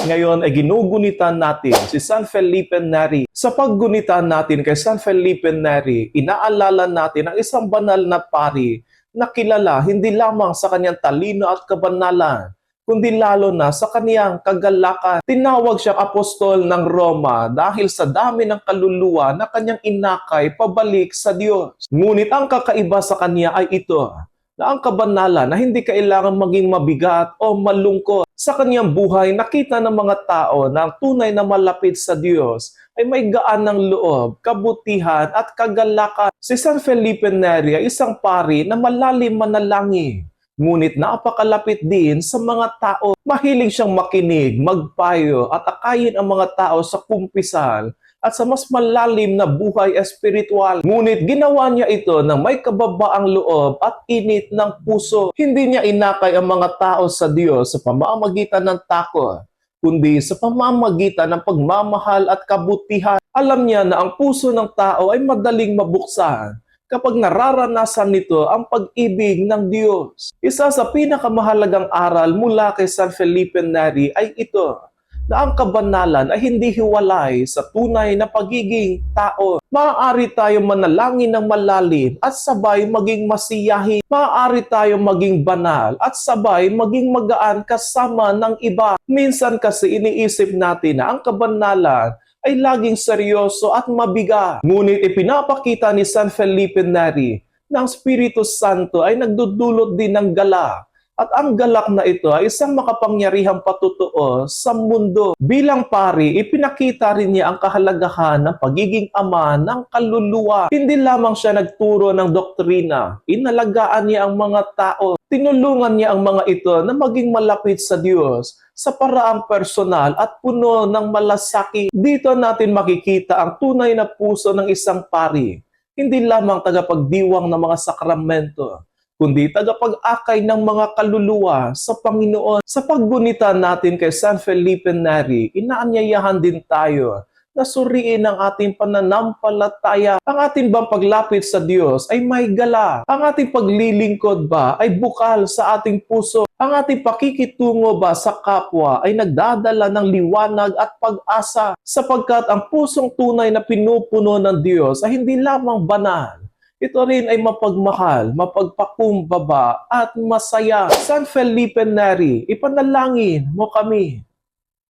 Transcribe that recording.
Ngayon ay ginugunitan natin si San Felipe Neri. Sa paggunitan natin kay San Felipe Neri, inaalala natin ang isang banal na pari na kilala hindi lamang sa kanyang talino at kabanalan, kundi lalo na sa kaniyang kagalakan. Tinawag siyang apostol ng Roma dahil sa dami ng kaluluwa na kanyang inakay pabalik sa Diyos. Ngunit ang kakaiba sa kanya ay ito, na ang kabanalan na hindi kailangan maging mabigat o malungkot. Sa kanyang buhay, nakita ng mga tao na ang tunay na malapit sa Diyos ay may gaan ng loob, kabutihan at kagalakan. Si San Felipe Neri ay isang pari na malalim manalangin, ngunit napakalapit din sa mga tao. Mahilig siyang makinig, magpayo at akayin ang mga tao sa kumpisal at sa mas malalim na buhay espiritual. Ngunit ginawa niya ito ng may kababaang loob at init ng puso. Hindi niya inakay ang mga tao sa Diyos sa pamamagitan ng takot, kundi sa pamamagitan ng pagmamahal at kabutihan. Alam niya na ang puso ng tao ay madaling mabuksan kapag nararanasan nito ang pag-ibig ng Diyos. Isa sa pinakamahalagang aral mula kay San Felipe Neri ay ito, na ang kabanalan ay hindi hiwalay sa tunay na pagiging tao. Maaari tayong manalangin ng malalim at sabay maging masiyahin. Maaari tayong maging banal at sabay maging magaan kasama ng iba. Minsan kasi iniisip natin na ang kabanalan ay laging seryoso at mabigat. Ngunit ipinapakita ni San Felipe Neri na ang Espiritu Santo ay nagdudulot din ng galak. At ang galak na ito ay isang makapangyarihang patutuo sa mundo. Bilang pari, ipinakita rin niya ang kahalagahan ng pagiging ama ng kaluluwa. Hindi lamang siya nagturo ng doktrina, inalagaan niya ang mga tao. Tinulungan niya ang mga ito na maging malapit sa Diyos sa paraang personal at puno ng malasakit. Dito natin makikita ang tunay na puso ng isang pari. Hindi lamang tagapagdiwang ng mga sakramento, kundi tagapag-akay ng mga kaluluwa sa Panginoon. Sa paggunita natin kay San Felipe Neri, inaanyayahan din tayo na suriin ang ating pananampalataya. Ang ating bang paglapit sa Diyos ay may gala? Ang ating paglilingkod ba ay bukal sa ating puso? Ang ating pakikitungo ba sa kapwa ay nagdadala ng liwanag at pag-asa? Sapagkat ang pusong tunay na pinupuno ng Diyos ay hindi lamang banal, ito rin ay mapagmahal, mapagpakumbaba at masaya. San Felipe Neri, ipanalangin mo kami.